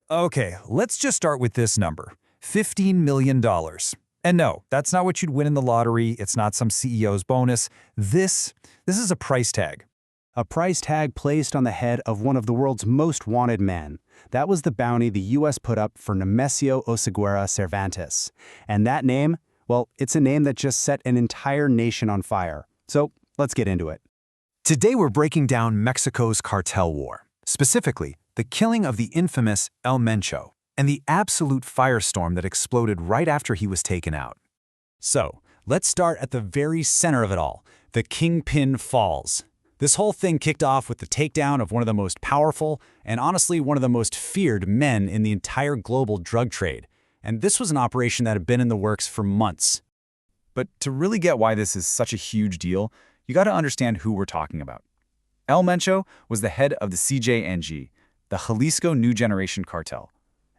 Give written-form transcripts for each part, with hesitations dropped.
Okay, let's just start with this number, $15 million. And no, that's not what you'd win in the lottery. It's not some CEO's bonus. This is a price tag. A price tag placed on the head of one of the world's most wanted men. That was the bounty the U.S. put up for Nemesio Oseguera Cervantes. And that name, well, it's a name that just set an entire nation on fire. So let's get into it. Today we're breaking down Mexico's cartel war, specifically the killing of the infamous El Mencho and the absolute firestorm that exploded right after he was taken out. So, let's start at the very center of it all, the Kingpin Falls. This whole thing kicked off with the takedown of one of the most powerful and honestly one of the most feared men in the entire global drug trade. And this was an operation that had been in the works for months. But to really get why this is such a huge deal, you got to understand who we're talking about. El Mencho was the head of the CJNG, the Jalisco New Generation Cartel.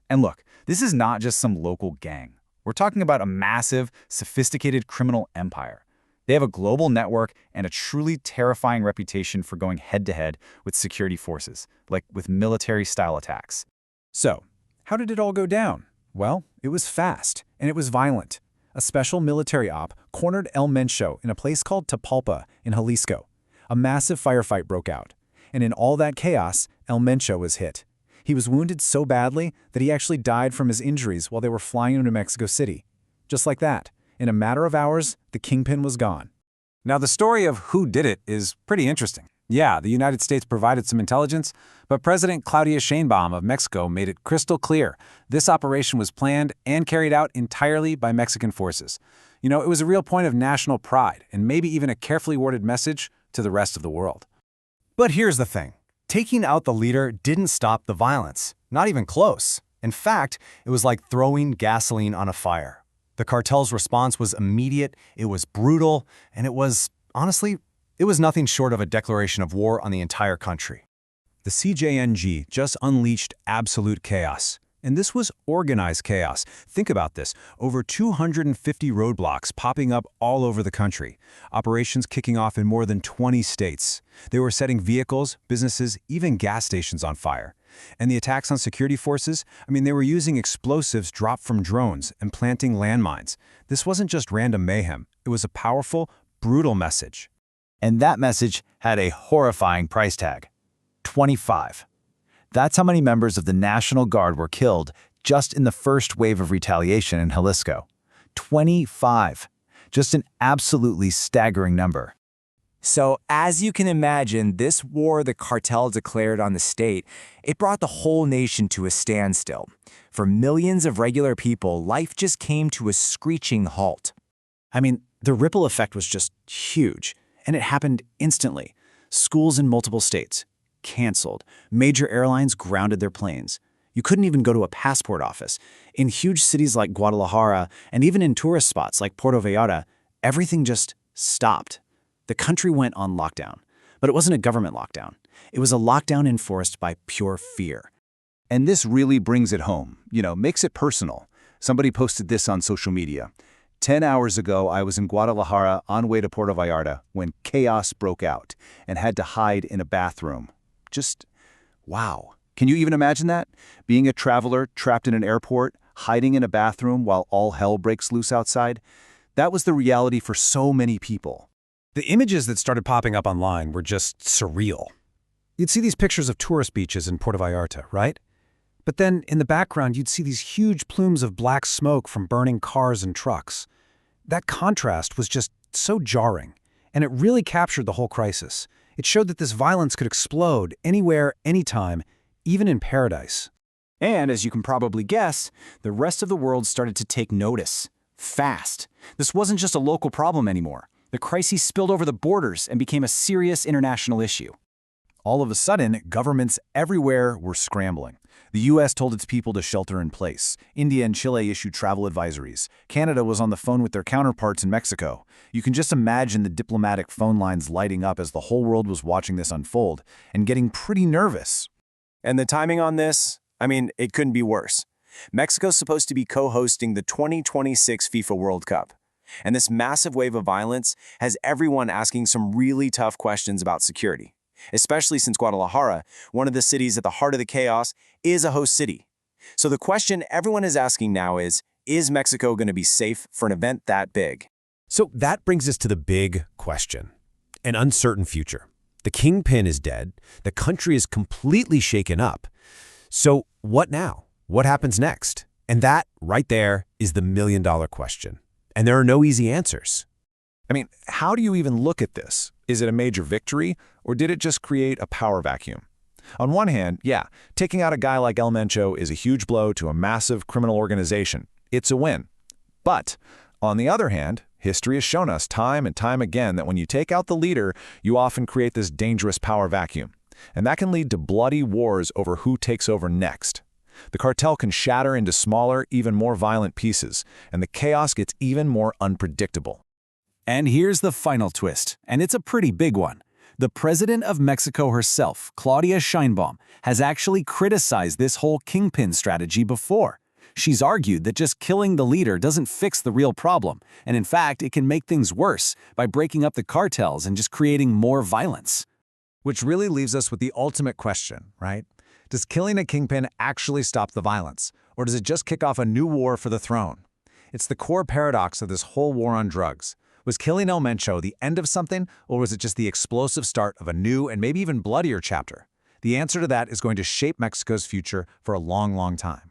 And look, this is not just some local gang. We're talking about a massive, sophisticated criminal empire. They have a global network and a truly terrifying reputation for going head-to-head with security forces, like with military-style attacks. So, how did it all go down? Well, it was fast, and it was violent. A special military op cornered El Mencho in a place called Tapalpa in Jalisco. A massive firefight broke out, and in all that chaos, El Mencho was hit. He was wounded so badly that he actually died from his injuries while they were flying into Mexico City. Just like that, in a matter of hours, the Kingpin was gone. Now, the story of who did it is pretty interesting. Yeah, the United States provided some intelligence, but President Claudia Sheinbaum of Mexico made it crystal clear this operation was planned and carried out entirely by Mexican forces. You know, it was a real point of national pride and maybe even a carefully worded message to the rest of the world. But here's the thing. Taking out the leader didn't stop the violence. Not even close. In fact, it was like throwing gasoline on a fire. The cartel's response was immediate, it was brutal, and it was, honestly, it was nothing short of a declaration of war on the entire country. The CJNG just unleashed absolute chaos. And this was organized chaos. Think about this. Over 250 roadblocks popping up all over the country. Operations kicking off in more than 20 states. They were setting vehicles, businesses, even gas stations on fire. And the attacks on security forces, they were using explosives dropped from drones and planting landmines. This wasn't just random mayhem. It was a powerful, brutal message. And that message had a horrifying price tag. 25. That's how many members of the National Guard were killed just in the first wave of retaliation in Jalisco. 25. Just an absolutely staggering number. So, as you can imagine, this war the cartel declared on the state, it brought the whole nation to a standstill. For millions of regular people, life just came to a screeching halt. The ripple effect was just huge, and it happened instantly. Schools in multiple states canceled. Major airlines grounded their planes. You couldn't even go to a passport office. In huge cities like Guadalajara, and even in tourist spots like Puerto Vallarta, everything just stopped. The country went on lockdown. But it wasn't a government lockdown. It was a lockdown enforced by pure fear. And this really brings it home, makes it personal. Somebody posted this on social media. 10 hours ago, I was in Guadalajara on way to Puerto Vallarta when chaos broke out and had to hide in a bathroom. Just, wow. Can you even imagine that? Being a traveler trapped in an airport, hiding in a bathroom while all hell breaks loose outside? That was the reality for so many people. The images that started popping up online were just surreal. You'd see these pictures of tourist beaches in Puerto Vallarta, right? But then in the background, you'd see these huge plumes of black smoke from burning cars and trucks. That contrast was just so jarring, and it really captured the whole crisis. It showed that this violence could explode anywhere, anytime, even in paradise. And as you can probably guess, the rest of the world started to take notice. Fast. This wasn't just a local problem anymore. The crisis spilled over the borders and became a serious international issue. All of a sudden, governments everywhere were scrambling. The U.S. told its people to shelter in place. India and Chile issued travel advisories. Canada was on the phone with their counterparts in Mexico. You can just imagine the diplomatic phone lines lighting up as the whole world was watching this unfold and getting pretty nervous. And the timing on this? It couldn't be worse. Mexico's supposed to be co-hosting the 2026 FIFA World Cup. And this massive wave of violence has everyone asking some really tough questions about security. Especially since Guadalajara, one of the cities at the heart of the chaos, is a host city. So the question everyone is asking now is Mexico going to be safe for an event that big? So that brings us to the big question. An uncertain future. The Kingpin is dead. The country is completely shaken up. So what now? What happens next? And that, right there, is the million-dollar question. And there are no easy answers. I mean, how do you even look at this? Is it a major victory, or did it just create a power vacuum? On one hand, yeah, taking out a guy like El Mencho is a huge blow to a massive criminal organization. It's a win. But, on the other hand, history has shown us time and time again that when you take out the leader, you often create this dangerous power vacuum. And that can lead to bloody wars over who takes over next. The cartel can shatter into smaller, even more violent pieces, and the chaos gets even more unpredictable. And here's the final twist, and it's a pretty big one. The president of Mexico herself, Claudia Sheinbaum, has actually criticized this whole Kingpin strategy before. She's argued that just killing the leader doesn't fix the real problem, and in fact, it can make things worse by breaking up the cartels and just creating more violence. Which really leaves us with the ultimate question, right? Does killing a kingpin actually stop the violence, or does it just kick off a new war for the throne? It's the core paradox of this whole war on drugs. Was killing El Mencho the end of something, or was it just the explosive start of a new and maybe even bloodier chapter? The answer to that is going to shape Mexico's future for a long, long time.